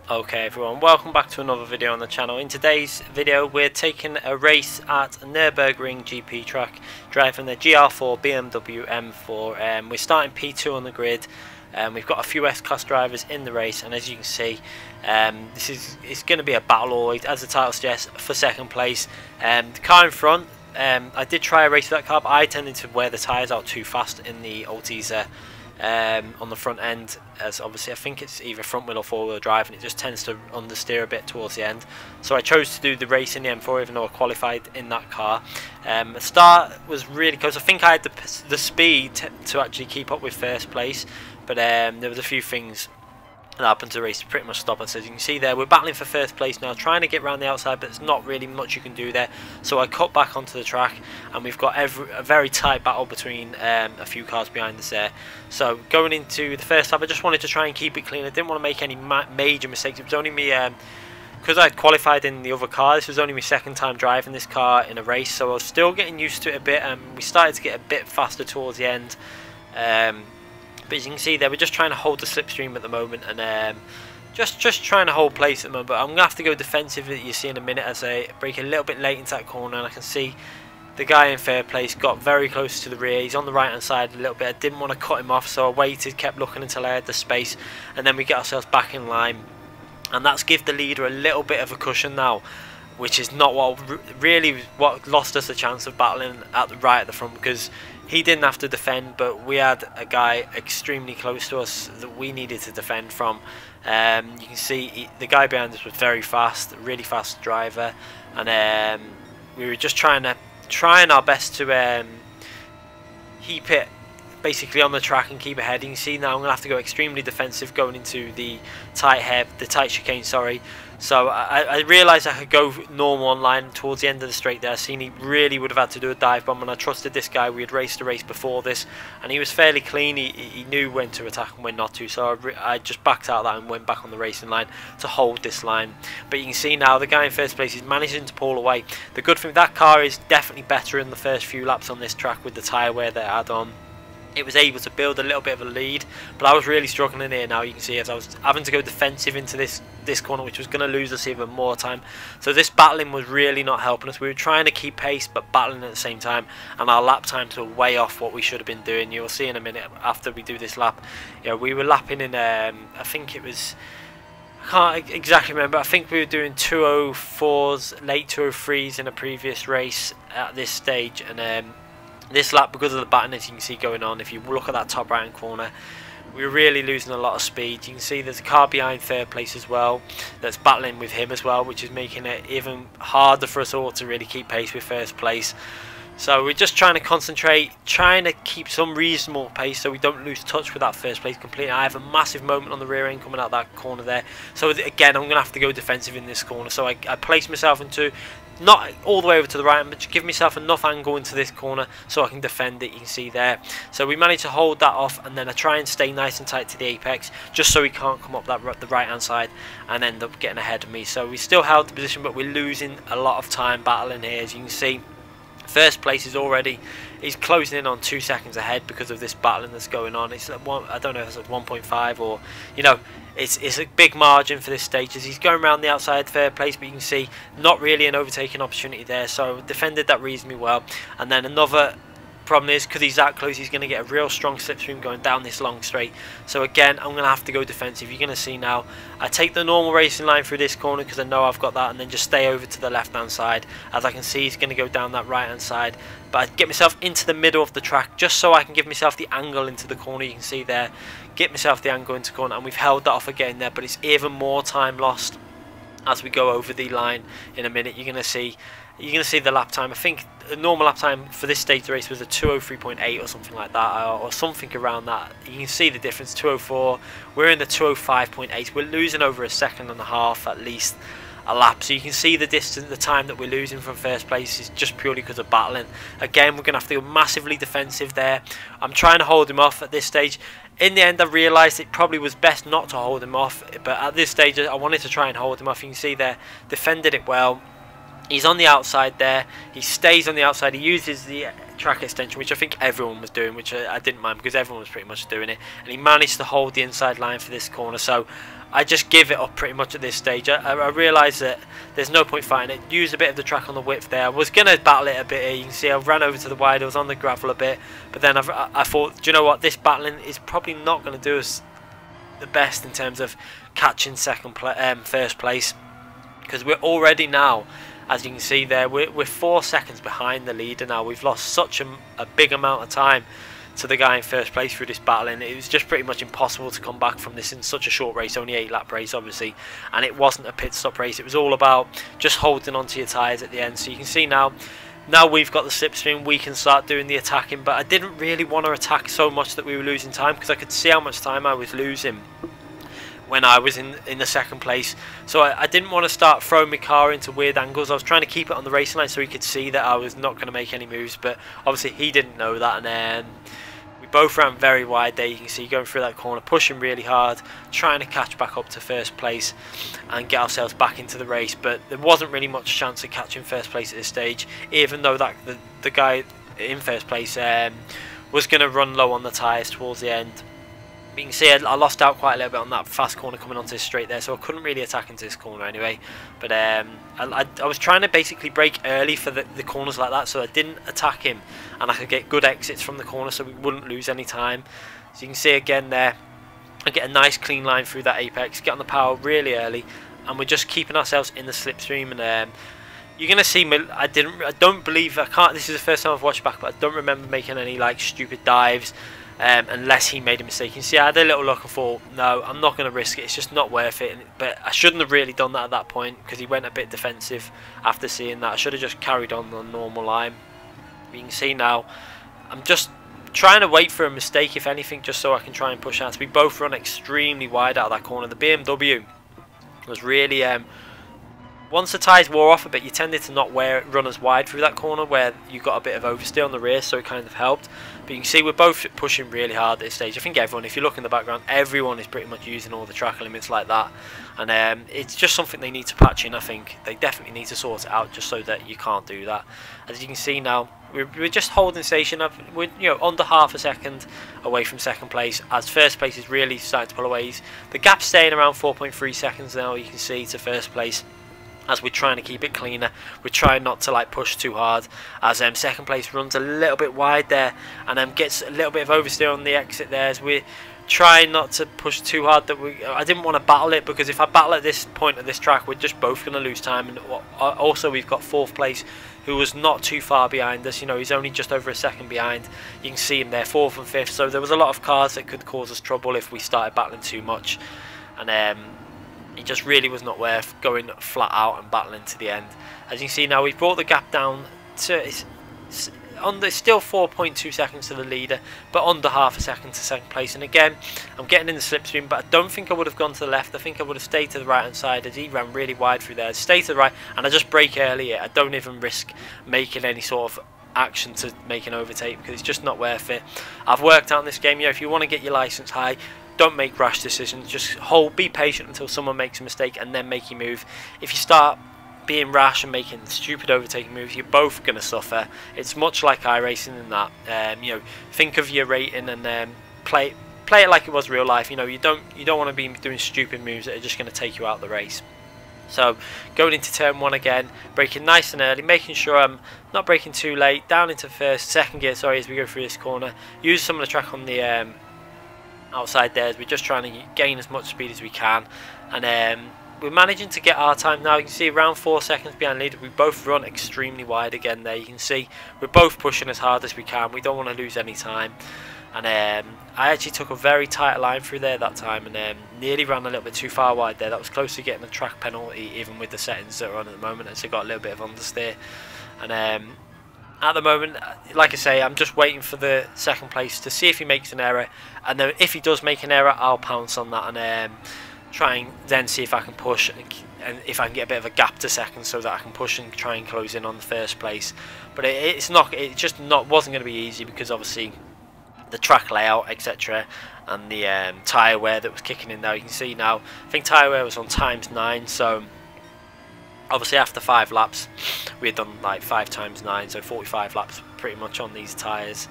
Okay everyone, welcome back to another video on the channel. In today's video we're taking a race at Nurburgring GP track, driving the GR4 BMW M4. We're starting P2 on the grid. We've got a few S-Class drivers in the race, and as you can see, it's going to be a battle always, as the title suggests, for second place. The car in front, I did try a race with that car, but I tended to wear the tyres out too fast in the Altiza on the front end, as obviously I think it's either front wheel or four wheel drive, and it just tends to understeer a bit towards the end. So I chose to do the race in the M4 even though I qualified in that car. The start was really close. I think I had the speed to actually keep up with first place, but there was a few things that happened to the race to pretty much stop us. As you can see there, we're battling for first place now, trying to get around the outside, but there's not really much you can do there. So I cut back onto the track, and we've got a very tight battle between a few cars behind us there. So going into the first lap, I just wanted to try and keep it clean. I didn't want to make any major mistakes. It was only me, because I had qualified in the other car, this was only my second time driving this car in a race, so I was still getting used to it a bit, and we started to get a bit faster towards the end. But as you can see there, we're just trying to hold the slipstream at the moment, and just trying to hold place at the moment. But I'm going to have to go defensive, that you see in a minute, as I brake a little bit late into that corner, and I can see the guy in third place got very close to the rear. He's on the right hand side a little bit. I didn't want to cut him off, so I waited, kept looking until I had the space, and then we get ourselves back in line, and that's give the leader a little bit of a cushion now, which is not what lost us a chance of battling right at the front, because he didn't have to defend, but we had a guy extremely close to us that we needed to defend from. You can see the guy behind us was very fast, really fast driver, and we were just trying our best to keep it basically on the track and keep ahead. You can see now I'm going to have to go extremely defensive going into the tight chicane, sorry. So I realised I could go normal online towards the end of the straight there. I seen he really would have had to do a dive bomb, and I trusted this guy. We had raced a race before this, and he was fairly clean. He knew when to attack and when not to, so I just backed out of that and went back on the racing line to hold this line. But you can see now the guy in first place is managing to pull away. The good thing with that car is definitely better in the first few laps on this track with the tyre wear they had on. It was able to build a little bit of a lead, but I was really struggling here now. You can see as I was having to go defensive into this corner, which was going to lose us even more time. So this battling was really not helping us. We were trying to keep pace but battling at the same time, and our lap times were way off what we should have been doing. You'll see in a minute after we do this lap. You know, we were lapping in I think it was, I can't exactly remember, I think we were doing 204s, late 203s in a previous race at this stage, and this lap, because of the battling as you can see going on, if you look at that top right hand corner, we're really losing a lot of speed. You can see there's a car behind third place as well that's battling with him as well, which is making it even harder for us all to really keep pace with first place. So we're just trying to concentrate, trying to keep some reasonable pace so we don't lose touch with that first place completely. I have a massive moment on the rear end coming out that corner there, so again I'm going to have to go defensive in this corner. So I place myself into, not all the way over to the right, but to give myself enough angle into this corner so I can defend it. You can see there. So we managed to hold that off, and then I try and stay nice and tight to the apex just so he can't come up the right hand side and end up getting ahead of me. So we still held the position, but we're losing a lot of time battling here. As you can see, first place is already, he's closing in on 2 seconds ahead because of this battling that's going on. It's at one, I don't know if it's at 1.5 or, you know, it's a big margin for this stage as he's going around the outside third place, but you can see not really an overtaking opportunity there. So defended that reasonably well, and then another problem is because he's that close, he's going to get a real strong slipstream going down this long straight. So again, I'm going to have to go defensive. You're going to see now I take the normal racing line through this corner because I know I've got that, and then just stay over to the left hand side. As I can see, he's going to go down that right hand side, but I get myself into the middle of the track just so I can give myself the angle into the corner. You can see there, get myself the angle into the corner, and we've held that off again there, but it's even more time lost as we go over the line in a minute. You're going to see the lap time. I think the normal lap time for this stage of the race was a 203.8 or something like that, or something around that. You can see the difference, 204. We're in the 205.8. We're losing over a second and a half at least a lap. So you can see the distance, the time that we're losing from first place is just purely because of battling. Again, we're going to have to go massively defensive there. I'm trying to hold him off at this stage. In the end, I realised it probably was best not to hold him off, but at this stage I wanted to try and hold him off. You can see there, defended it well. He's on the outside there. He stays on the outside. He uses the track extension, which I think everyone was doing, which I didn't mind because everyone was pretty much doing it. And he managed to hold the inside line for this corner. So I just give it up pretty much at this stage. I realise that there's no point fighting it. Use a bit of the track on the width there. I was going to battle it a bit here. You can see I ran over to the wide. I was on the gravel a bit. But then I thought, do you know what? This battling is probably not going to do us the best in terms of catching first place. Because we're already now, as you can see there, we're 4 seconds behind the leader now. We've lost such a big amount of time to the guy in first place through this battle, and it was just pretty much impossible to come back from this in such a short race, only 8-lap race obviously, and it wasn't a pit stop race. It was all about just holding onto your tyres at the end. So you can see now we've got the slipstream, we can start doing the attacking, but I didn't really want to attack so much that we were losing time, because I could see how much time I was losing when I was in the second place. So I didn't want to start throwing my car into weird angles. I was trying to keep it on the racing line so he could see that I was not going to make any moves, but obviously he didn't know that, and we both ran very wide there. You can see going through that corner, pushing really hard, trying to catch back up to first place and get ourselves back into the race, but there wasn't really much chance of catching first place at this stage, even though that the guy in first place was going to run low on the tyres towards the end. You can see I lost out quite a little bit on that fast corner coming onto this straight there, so I couldn't really attack into this corner anyway. But I was trying to basically brake early for the corners like that, so I didn't attack him and I could get good exits from the corner so we wouldn't lose any time. So you can see again there, I get a nice clean line through that apex, get on the power really early, and we're just keeping ourselves in the slipstream. And you're gonna see me. I don't believe I can't. This is the first time I've watched back, but I don't remember making any like stupid dives. Unless he made a mistake. You can see I had a little look and thought, no, I'm not going to risk it, it's just not worth it. But I shouldn't have really done that at that point, because he went a bit defensive after seeing that. I should have just carried on the normal line. You can see now I'm just trying to wait for a mistake, if anything, just so I can try and push out. We both run extremely wide out of that corner. The BMW was really once the tyres wore off a bit, you tended to not run as wide through that corner where you got a bit of oversteer on the rear, so it kind of helped. But you can see we're both pushing really hard at this stage. I think everyone, if you look in the background, everyone is pretty much using all the track limits like that. And it's just something they need to patch in. I think they definitely need to sort it out, just so that you can't do that. As you can see now, we're just holding station up. We're under half a second away from second place, as first place is really starting to pull away. The gap's staying around 4.3 seconds now, you can see, to first place, as we're trying to keep it cleaner. We're trying not to like push too hard, as second place runs a little bit wide there and gets a little bit of oversteer on the exit there, as we're trying not to push too hard. I didn't want to battle it, because if I battle at this point of this track, we're just both going to lose time. And also we've got fourth place, who was not too far behind us. You know, he's only just over a second behind. You can see him there, fourth and fifth. So there was a lot of cars that could cause us trouble if we started battling too much. And it just really was not worth going flat out and battling to the end. As you can see now, we've brought the gap down to it's still 4.2 seconds to the leader, but under half a second to second place. And again, I'm getting in the slipstream, but I don't think I would have gone to the left. I think I would have stayed to the right hand side, as he ran really wide through there. Stay to the right, and I just brake earlier. I don't even risk making any sort of action to make an overtake, because it's just not worth it. I've worked out in this game, if you want to get your license high, don't make rash decisions. Just be patient until someone makes a mistake and then make your move. If you start being rash and making stupid overtaking moves, you're both going to suffer. It's much like iRacing in that. Think of your rating and play it like it was real life. You don't want to be doing stupid moves that are just going to take you out of the race. So going into turn one again, braking nice and early, making sure I'm not braking too late, down into second gear, sorry, as we go through this corner. Use some of the track on the outside there, as we're just trying to gain as much speed as we can. And we're managing to get our time now. You can see around 4 seconds behind leader. We both run extremely wide again there. You can see we're both pushing as hard as we can. We don't want to lose any time. And I actually took a very tight line through there that time, and nearly ran a little bit too far wide there. That was close to getting a track penalty, even with the settings that are on at the moment, as I got a little bit of understeer. And at the moment, like I say, I'm just waiting for the second place to see if he makes an error, and then if he does make an error, I'll pounce on that and try and then see if I can push and if I can get a bit of a gap to second, so that I can push and try and close in on the first place. But it wasn't going to be easy, because obviously the track layout, etc., and the tyre wear that was kicking in now. You can see now, I think tyre wear was on ×9, so Obviously after 5 laps we had done like 5 times 9, so 45 laps pretty much on these tyres.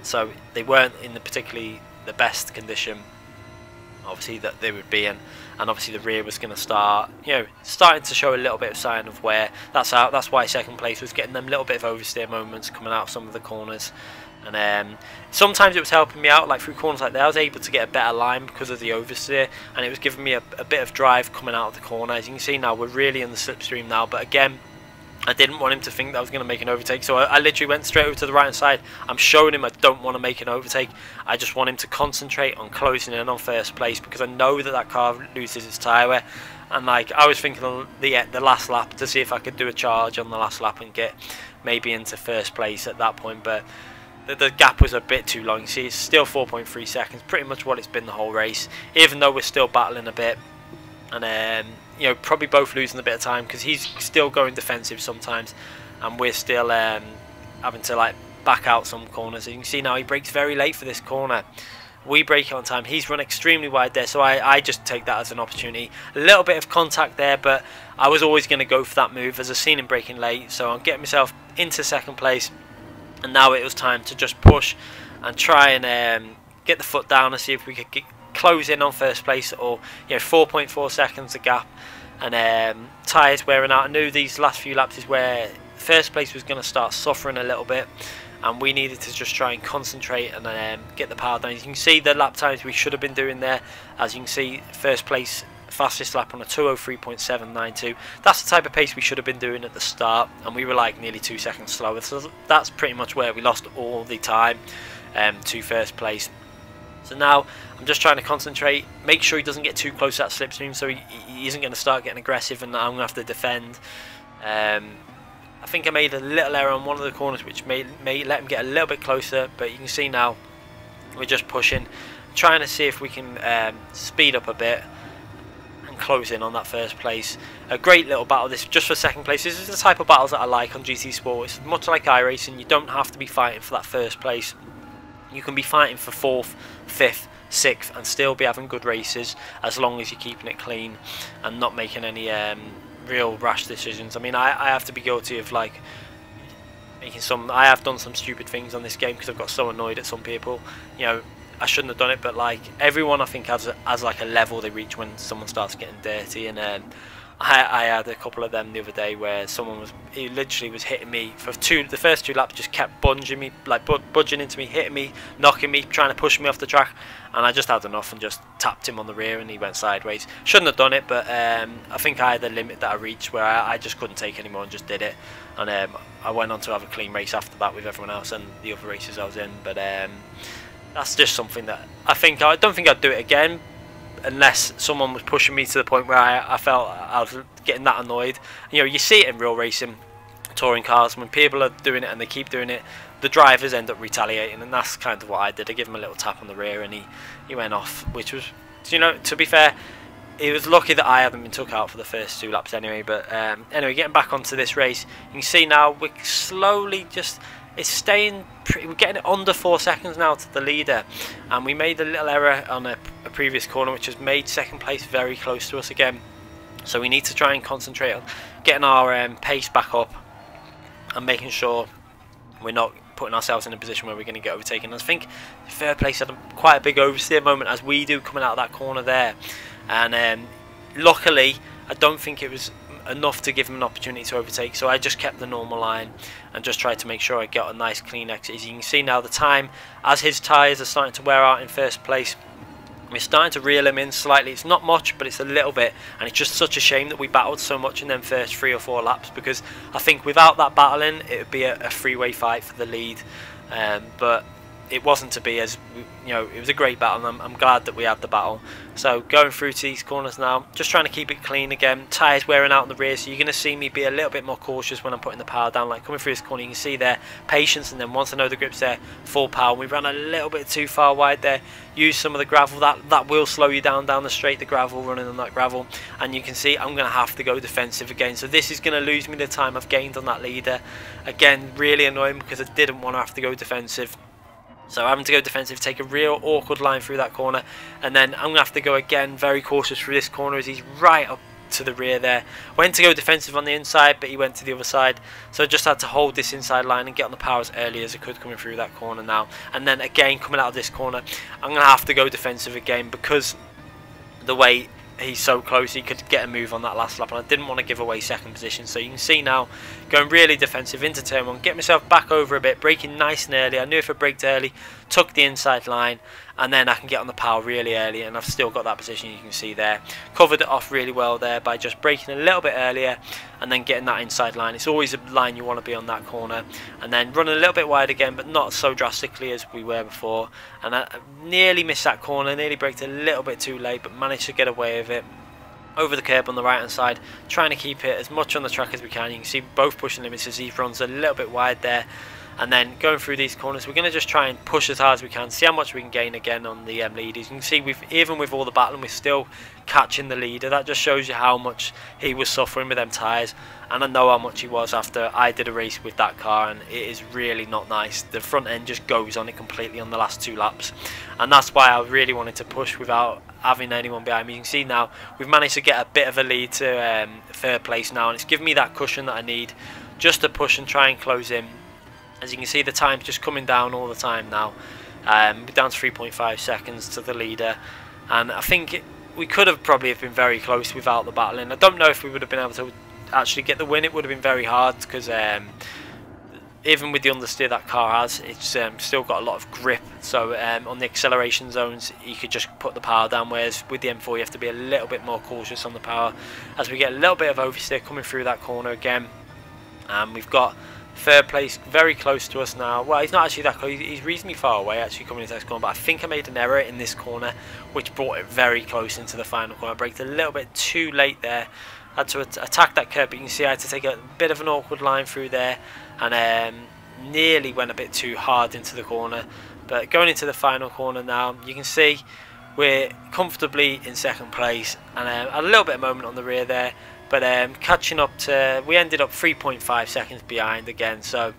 So they weren't in particularly the best condition obviously that they would be in, and obviously the rear was going to start, starting to show a little bit of sign of wear. That's why second place was getting them little bit of oversteer moments coming out of some of the corners. And sometimes it was helping me out, like through corners like that I was able to get a better line because of the oversteer, and it was giving me a bit of drive coming out of the corner. As you can see now, we're really in the slipstream now, but again, I didn't want him to think that I was going to make an overtake, so I literally went straight over to the right hand side. I'm showing him I don't want to make an overtake. I just want him to concentrate on closing in on first place, because I know that car loses its tyre wear. And like, I was thinking the last lap to see if I could do a charge on the last lap and get maybe into first place at that point, but the gap was a bit too long. See, it's still 4.3 seconds, pretty much what it's been the whole race, even though we're still battling a bit. And probably both losing a bit of time, because he's still going defensive sometimes and we're still having to like back out some corners. As you can see now, he brakes very late for this corner. We brake on time, he's run extremely wide there, so I just take that as an opportunity. A little bit of contact there, but I was always going to go for that move as I seen him braking late, so I'm getting myself into second place. And now it was time to just push and try and get the foot down and see if we could close in on first place, or 4.4 seconds the gap. And tyres wearing out. I knew these last few laps is where first place was going to start suffering a little bit, and we needed to just try and concentrate and get the power down. You can see the lap times we should have been doing there. As you can see, first place fastest lap on a 2:03.792. That's the type of pace we should have been doing at the start, and we were like nearly 2 seconds slower, so that's pretty much where we lost all the time to first place. So now I'm just trying to concentrate, make sure he doesn't get too close to that slipstream, so he isn't going to start getting aggressive and I'm going to have to defend. I think I made a little error on one of the corners which may let him get a little bit closer, but you can see now we're just pushing, trying to see if we can speed up a bit and close in on that first place. A great little battle this, just for second place. This is the type of battles that I like on GT Sport. It's much like iRacing, you don't have to be fighting for that first place. You can be fighting for 4th, 5th, 6th and still be having good races, as long as you're keeping it clean and not making any real rash decisions. I mean, I have to be guilty of like making I have done some stupid things on this game because I've got so annoyed at some people. I shouldn't have done it, but like everyone I think has like a level they reach when someone starts getting dirty, and I had a couple of them the other day where he literally was hitting me for the first 2 laps, just kept budging me, like budging into me, hitting me, knocking me, trying to push me off the track, and I just had enough and just tapped him on the rear and he went sideways. Shouldn't have done it, but I think I had a limit that I reached where I just couldn't take anymore and just did it, and I went on to have a clean race after that with everyone else and the other races I was in. But that's just something that I don't think I'd do it again, unless someone was pushing me to the point where I felt I was getting that annoyed. You see it in real racing, touring cars, when people are doing it and they keep doing it, the drivers end up retaliating, and that's kind of what I did. I gave him a little tap on the rear and he went off, which was, to be fair, he was lucky that I hadn't been took out for the first 2 laps anyway. But anyway, getting back onto this race, you can see now we're slowly it's staying we're getting it under 4 seconds now to the leader, and we made a little error on a previous corner which has made second place very close to us again, so we need to try and concentrate on getting our pace back up and making sure we're not putting ourselves in a position where we're going to get overtaken. I think third place had quite a big oversteer moment, as we do, coming out of that corner there, and luckily I don't think it was enough to give him an opportunity to overtake, so I just kept the normal line and just tried to make sure I got a nice clean exit. As you can see now, the time, as his tyres are starting to wear out in first place, we're starting to reel him in slightly. It's not much, but it's a little bit, and it's just such a shame that we battled so much in them first 3 or 4 laps, because I think without that battling it would be a three-way fight for the lead, but it wasn't to be. As it was a great battle, and I'm glad that we had the battle. So going through to these corners now, just trying to keep it clean again. Tyres wearing out in the rear, so you're going to see me be a little bit more cautious when I'm putting the power down. Like coming through this corner, you can see there, patience, and then once I know the grip's there, full power. We ran a little bit too far wide there. Use some of the gravel, that will slow you down the straight, the gravel, running on that gravel, and you can see I'm going to have to go defensive again. So this is going to lose me the time I've gained on that leader. Again, really annoying because I didn't want to have to go defensive. So having to go defensive, take a real awkward line through that corner, and then I'm going to have to go again very cautious through this corner as he's right up to the rear there. Went to go defensive on the inside, but he went to the other side, so I just had to hold this inside line and get on the power as early as I could coming through that corner now. And then again, coming out of this corner, I'm going to have to go defensive again, because the way he's so close, he could get a move on that last lap, and I didn't want to give away second position. So you can see now, going really defensive into turn 1, get myself back over a bit, braking nice and early. I knew if I braked early, took the inside line, and then I can get on the power really early, and I've still got that position. You can see there, covered it off really well there by just braking a little bit earlier and then getting that inside line. It's always a line you want to be on that corner, and then running a little bit wide again, but not so drastically as we were before. And I nearly missed that corner, nearly braked a little bit too late, but managed to get away with it. Over the curb on the right hand side, trying to keep it as much on the track as we can. You can see both pushing limits as he runs a little bit wide there. And then going through these corners, we're going to just try and push as hard as we can, see how much we can gain again on the leaders. You can see even with all the battling, we're still catching the leader. That just shows you how much he was suffering with them tyres, and I know how much he was after I did a race with that car, and it is really not nice. The front end just goes on it completely on the last 2 laps, and that's why I really wanted to push without having anyone behind me. You can see now we've managed to get a bit of a lead to 3rd place now, and it's given me that cushion that I need just to push and try and close in. As you can see, the time's just coming down all the time now. We're down to 3.5 seconds to the leader, and I think we could have probably been very close without the battling. I don't know if we would have been able to actually get the win. It would have been very hard, because even with the understeer that car has, it's still got a lot of grip, so on the acceleration zones you could just put the power down, whereas with the M4 you have to be a little bit more cautious on the power. As we get a little bit of oversteer coming through that corner again, and we've got 3rd place very close to us now. Well, he's not actually that close, he's reasonably far away actually coming into this corner, but I think I made an error in this corner which brought it very close into the final corner. I braked a little bit too late there, had to attack that curb, but you can see I had to take a bit of an awkward line through there, and nearly went a bit too hard into the corner. But going into the final corner now, you can see we're comfortably in 2nd place, and a little bit of moment on the rear there, but catching up to, we ended up 3.5 seconds behind again. So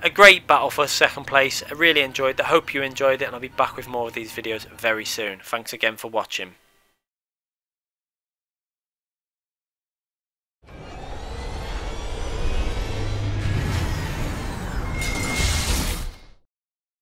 a great battle for 2nd place. I really enjoyed it. I hope you enjoyed it, and I'll be back with more of these videos very soon. Thanks again for watching.